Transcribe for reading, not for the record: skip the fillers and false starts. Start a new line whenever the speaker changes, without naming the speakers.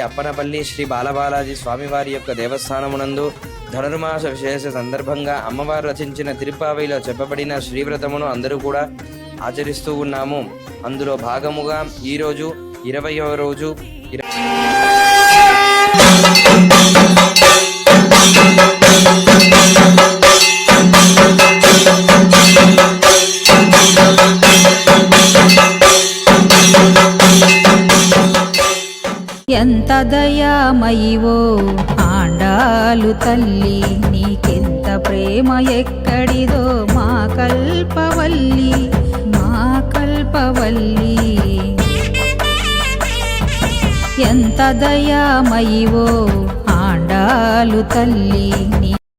అప్పనపల్లి శ్రీ బాలబాలాజీ స్వామివారి యొక్క దేవస్థానమునందు ధనుర్మాస విశేష సందర్భంగా అమ్మవారు రచించిన తిరుప్పావైలో చెప్పబడిన శ్రీవ్రతమును అందరూ కూడా ఆచరిస్తూ ఉన్నాము. అందులో భాగముగా ఈరోజు 20వ రోజు
ఎంత దయామయివో ఆండాలు తల్లి, నీకెంత ప్రేమ ఎక్కడిదో మా కల్పవల్లి, మా కల్పవల్లి. ఎంత దయామయివో ఆండాలు తల్లి.